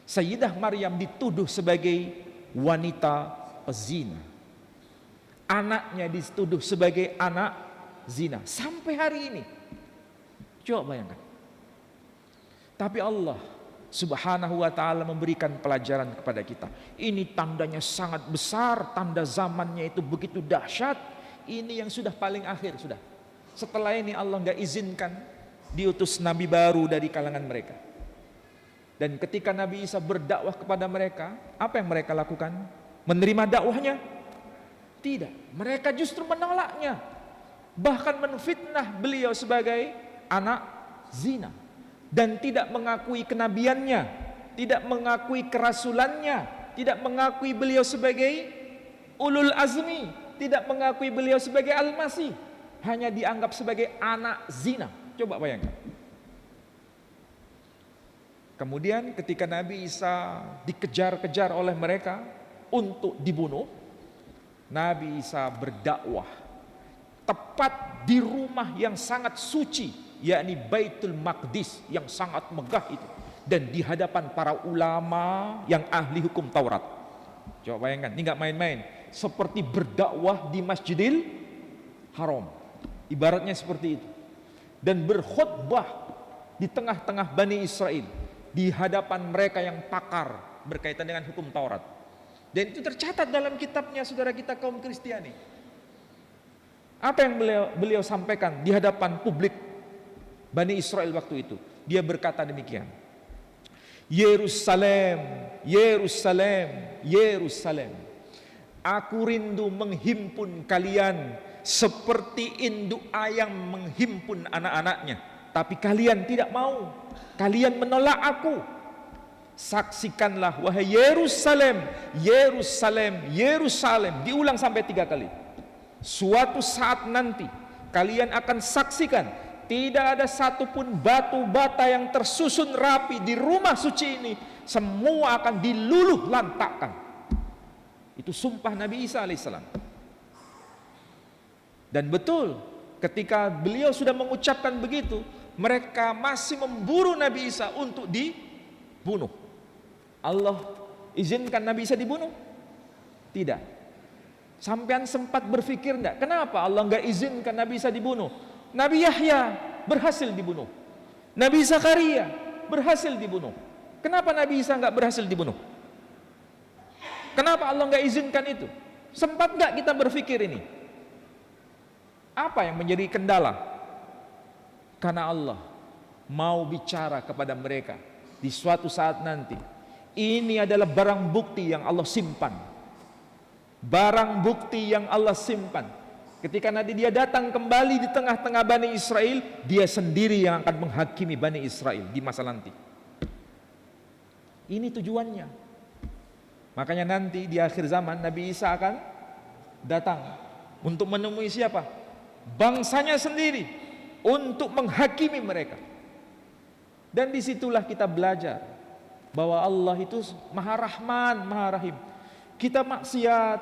Sayyidah Maryam dituduh sebagai wanita pezina. Anaknya dituduh sebagai anak zina. Sampai hari ini. Coba bayangkan. Tapi Allah Subhanahu wa ta'ala memberikan pelajaran kepada kita. Ini tandanya sangat besar. Tanda zamannya itu begitu dahsyat. Ini yang sudah paling akhir sudah. Setelah ini Allah nggak izinkan diutus Nabi baru dari kalangan mereka. Dan ketika Nabi Isa berdakwah kepada mereka, apa yang mereka lakukan? Menerima dakwahnya? Tidak. Mereka justru menolaknya. Bahkan menfitnah beliau sebagai anak zina. Dan tidak mengakui kenabiannya, tidak mengakui kerasulannya, tidak mengakui beliau sebagai ulul azmi, tidak mengakui beliau sebagai al-masih, hanya dianggap sebagai anak zina. Coba bayangkan. Kemudian ketika Nabi Isa dikejar-kejar oleh mereka untuk dibunuh, Nabi Isa berdakwah tepat di rumah yang sangat suci, yakni Baitul Maqdis yang sangat megah itu, dan di hadapan para ulama yang ahli hukum Taurat. Coba bayangkan, ini nggak main-main, seperti berdakwah di Masjidil Haram, ibaratnya seperti itu, dan berkhutbah di tengah-tengah Bani Israel, di hadapan mereka yang pakar berkaitan dengan hukum Taurat. Dan itu tercatat dalam kitabnya saudara kita kaum Kristiani. Apa yang beliau sampaikan di hadapan publik Bani Israel waktu itu? Dia berkata demikian, Yerusalem, Yerusalem, Yerusalem, aku rindu menghimpun kalian seperti induk ayam menghimpun anak-anaknya, tapi kalian tidak mau, kalian menolak aku. Saksikanlah wahai Yerusalem, Yerusalem, Yerusalem, diulang sampai 3 kali. Suatu saat nanti kalian akan saksikan tidak ada satupun batu bata yang tersusun rapi di rumah suci ini, semua akan diluluh lantakkan. Itu sumpah Nabi Isa alaihissalam. Dan betul, ketika beliau sudah mengucapkan begitu, mereka masih memburu Nabi Isa untuk dibunuh. Allah izinkan Nabi Isa dibunuh? Tidak. Sampean sempat berpikir enggak, kenapa Allah enggak izinkan Nabi Isa dibunuh? Nabi Yahya berhasil dibunuh, Nabi Zakaria berhasil dibunuh. Kenapa Nabi Isa enggak berhasil dibunuh? Kenapa Allah enggak izinkan itu? Sempat enggak kita berpikir ini? Apa yang menjadi kendala? Karena Allah mau bicara kepada mereka di suatu saat nanti. Ini adalah barang bukti yang Allah simpan. Barang bukti yang Allah simpan. Ketika nanti dia datang kembali di tengah-tengah Bani Israel, dia sendiri yang akan menghakimi Bani Israel di masa nanti. Ini tujuannya. Makanya nanti di akhir zaman Nabi Isa akan datang untuk menemui siapa? Bangsanya sendiri, untuk menghakimi mereka. Dan disitulah kita belajar bahwa Allah itu Maha Rahman, Maha Rahim. Kita maksiat,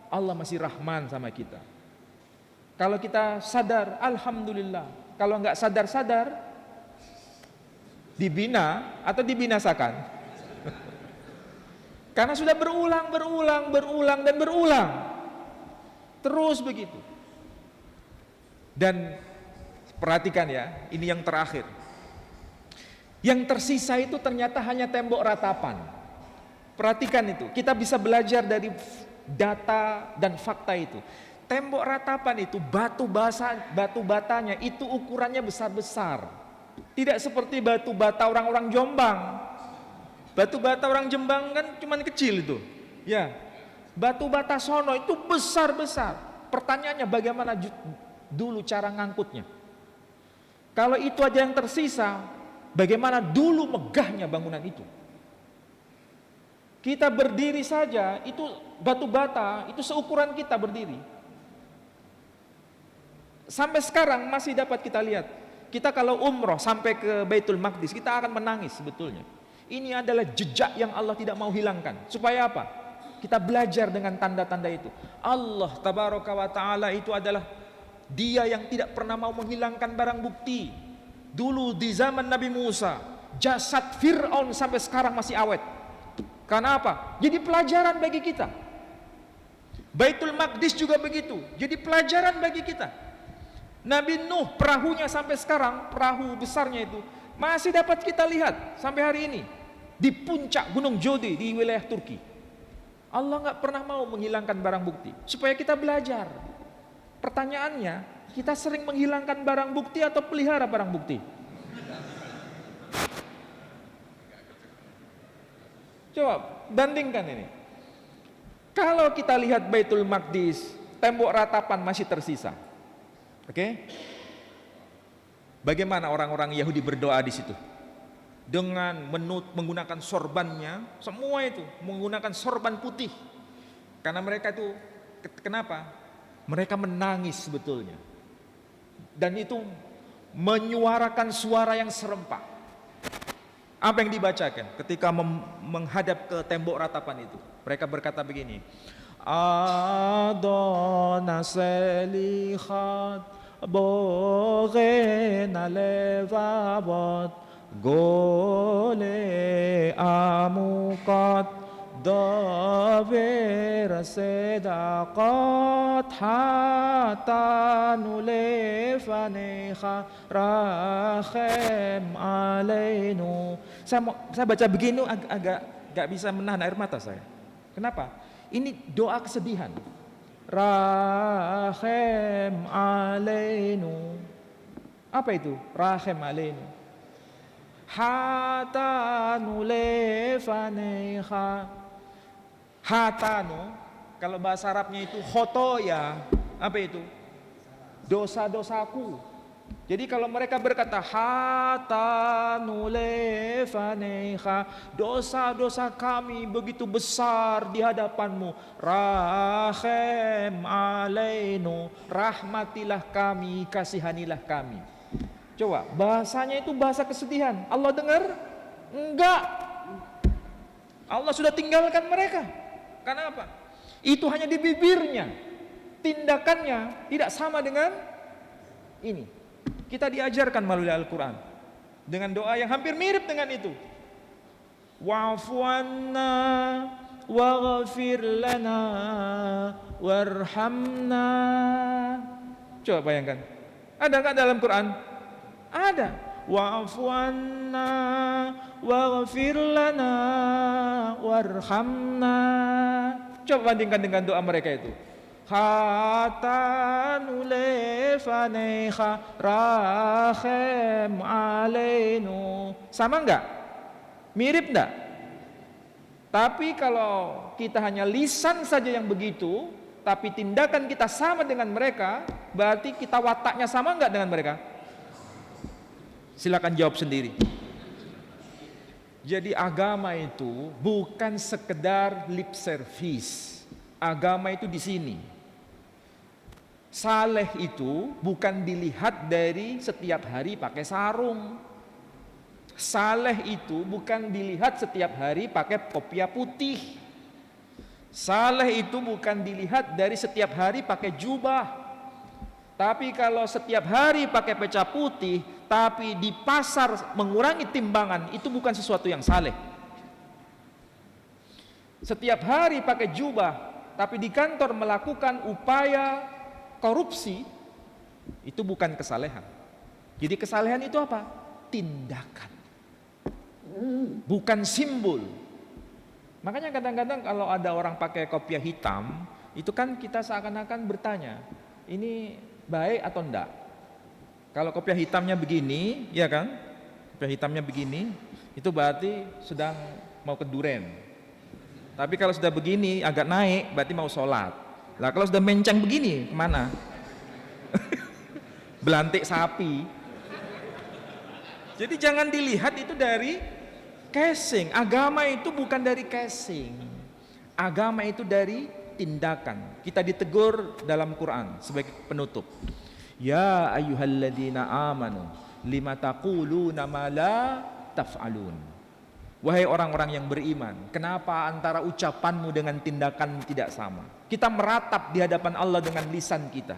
Allah masih Rahman sama kita. Kalau kita sadar, alhamdulillah. Kalau nggak sadar-sadar, dibina atau dibinasakan. Karena sudah berulang dan berulang. Terus begitu. Dan perhatikan ya, ini yang terakhir. Yang tersisa itu ternyata hanya tembok ratapan. Perhatikan itu, kita bisa belajar dari data dan fakta itu. Tembok ratapan itu batu batanya itu ukurannya besar-besar. Tidak seperti batu bata orang-orang Jombang. Batu bata orang Jombang kan cuman kecil itu. Ya. Batu bata sono itu besar-besar. Pertanyaannya bagaimana dulu cara ngangkutnya? Kalau itu aja yang tersisa, bagaimana dulu megahnya bangunan itu? Kita berdiri saja, itu batu bata, itu seukuran kita berdiri. Sampai sekarang masih dapat kita lihat. Kita kalau umroh sampai ke Baitul Maqdis, kita akan menangis sebetulnya. Ini adalah jejak yang Allah tidak mau hilangkan. Supaya apa? Kita belajar dengan tanda-tanda itu. Allah Tabaraka wa Ta'ala itu adalah Dia yang tidak pernah mau menghilangkan barang bukti. Dulu di zaman Nabi Musa, jasad Fir'aun sampai sekarang masih awet. Karena apa? Jadi pelajaran bagi kita. Baitul Maqdis juga begitu. Jadi pelajaran bagi kita. Nabi Nuh perahunya sampai sekarang, perahu besarnya itu masih dapat kita lihat sampai hari ini di puncak Gunung Jodi di wilayah Turki. Allah nggak pernah mau menghilangkan barang bukti supaya kita belajar. Pertanyaannya, kita sering menghilangkan barang bukti atau pelihara barang bukti? Coba bandingkan ini. Kalau kita lihat Baitul Maqdis, tembok ratapan masih tersisa. Oke? Bagaimana orang-orang Yahudi berdoa di situ? Dengan menggunakan sorbannya, semua itu menggunakan sorban putih. Karena mereka itu, kenapa? Mereka menangis sebetulnya. Dan itu menyuarakan suara yang serempak. Apa yang dibacakan ketika menghadap ke tembok ratapan itu? Mereka berkata begini, Adona selichat bogena levavot gole amukat daver sedaqat hatta nulefaneha rahem alainu. Saya baca begini agak gak bisa menahan air mata saya. Kenapa? Ini doa kesedihan. Rahem alainu. Apa itu? Rahem alainu. Hatanu lefaneha. Hatanu, kalau bahasa Arabnya itu khotoya. Apa itu? Dosa-dosaku. Jadi kalau mereka berkata hatanu lefaneha, dosa-dosa kami begitu besar di hadapanmu. Rahem alainu, rahmatilah kami, kasihanilah kami. Coba, bahasanya itu bahasa kesedihan. Allah dengar? Enggak. Allah sudah tinggalkan mereka. Karena apa? Itu hanya di bibirnya. Tindakannya tidak sama dengan ini. Kita diajarkan melalui Al-Quran dengan doa yang hampir mirip dengan itu. Wa'fu anna waghfir lana warhamna. Coba bayangkan. Ada enggak dalam Quran? Ada. Wa'fu anna waghfir lana warhamna. Coba bandingkan dengan doa mereka itu. Hatanu lefaneha rahem alainu. Sama enggak? Mirip enggak? Tapi kalau kita hanya lisan saja yang begitu, tapi tindakan kita sama dengan mereka, berarti kita wataknya sama enggak dengan mereka? Silakan jawab sendiri. Jadi agama itu bukan sekedar lip service. Agama itu di sini. Saleh itu bukan dilihat dari setiap hari pakai sarung. Saleh itu bukan dilihat setiap hari pakai kopiah putih. Saleh itu bukan dilihat dari setiap hari pakai jubah. Tapi kalau setiap hari pakai pecah putih, tapi di pasar mengurangi timbangan, itu bukan sesuatu yang saleh. Setiap hari pakai jubah, tapi di kantor melakukan upaya korupsi, itu bukan kesalehan. Jadi kesalehan itu apa? Tindakan, bukan simbol. Makanya kadang-kadang kalau ada orang pakai kopiah hitam, itu kan kita seakan-akan bertanya, ini baik atau enggak? Kalau kopiah hitamnya begini, ya kan? Kopiah hitamnya begini, itu berarti sedang mau ke duren. Tapi kalau sudah begini agak naik, berarti mau sholat. Lah kalau sudah menceng begini, kemana? Belantik sapi. Jadi jangan dilihat itu dari casing. Agama itu bukan dari casing. Agama itu dari tindakan. Kita ditegur dalam Quran sebagai penutup. Ya ayyuhalladzina amanu lima taquluna ma la taf'alun. Wahai orang-orang yang beriman, kenapa antara ucapanmu dengan tindakan tidak sama? Kita meratap di hadapan Allah dengan lisan kita.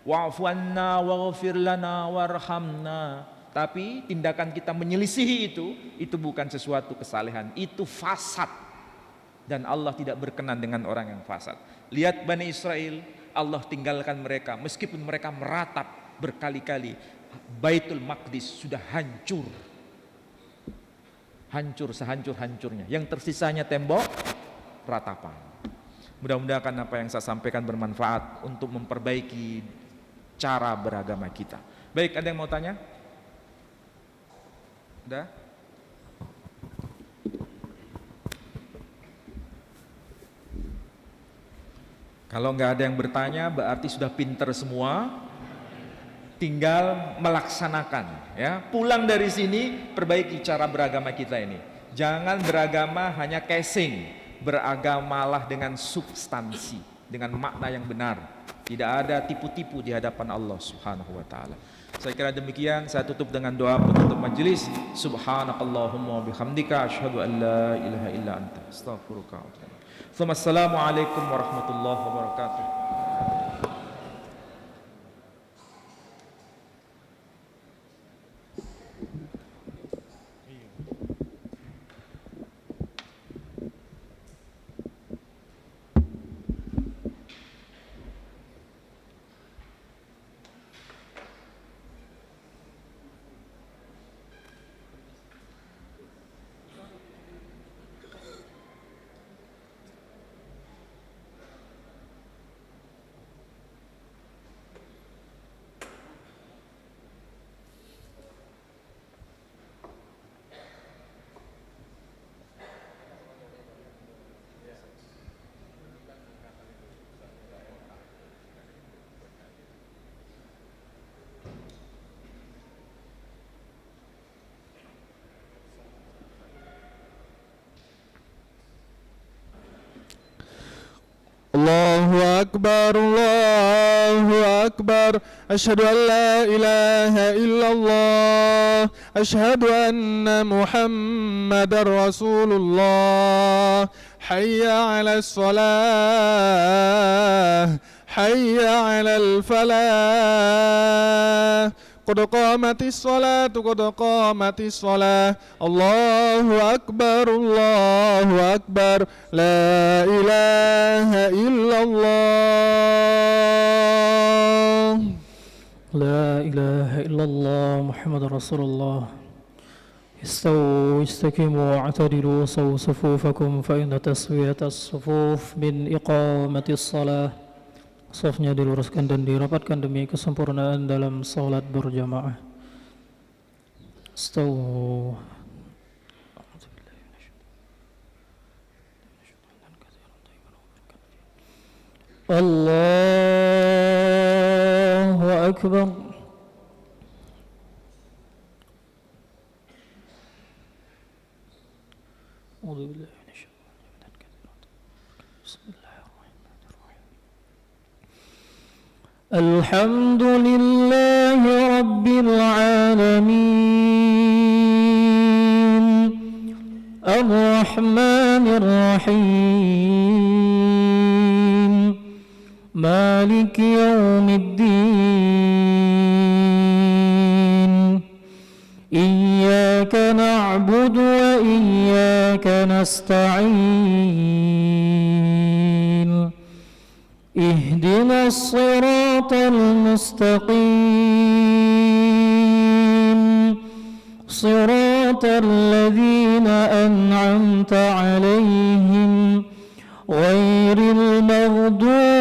Wa'fu anna waghfir lana warhamna. Tapi tindakan kita menyelisihi itu bukan sesuatu kesalehan, itu fasad. Dan Allah tidak berkenan dengan orang yang fasad. Lihat Bani Israel, Allah tinggalkan mereka meskipun mereka meratap berkali-kali. Baitul Maqdis sudah hancur. Hancur sehancur-hancurnya. Yang tersisanya tembok ratapan. Mudah-mudahan apa yang saya sampaikan bermanfaat untuk memperbaiki cara beragama kita. Baik, ada yang mau tanya? Udah? Kalau nggak ada yang bertanya, berarti sudah pinter semua. Tinggal melaksanakan, ya. Pulang dari sini, perbaiki cara beragama kita ini. Jangan beragama hanya casing, beragamalah dengan substansi, dengan makna yang benar. Tidak ada tipu-tipu di hadapan Allah Subhanahu wa taala. Saya kira demikian, saya tutup dengan doa penutup majelis. Subhanakallahumma wa bihamdika asyhadu an la ilaha illa anta astaghfiruka wa atubu ilaik. Assalamualaikum warahmatullahi wabarakatuh. الله أكبر الله أكبر أشهد أن لا إله إلا الله أشهد أن محمدا رسول الله حي على الصلاة حي على الفلاح قد قامت الصلاة قد قامت الصلاة الله أكبر لا إله إلا الله لا إله إلا الله محمد رسول الله استووا استقيموا واعتدلوا صووا صفوفكم فإن تسوية الصفوف من إقامة الصلاة. Safnya diluruskan dan dirapatkan demi kesempurnaan dalam salat berjamaah. Stawu. Allahu Akbar. الحمد لله رب العالمين الرحمن الرحيم مالك يوم الدين إياك نعبد وإياك نستعين اهدنا الصراط المستقيم صراط الذين أنعمت عليهم غير المغضوب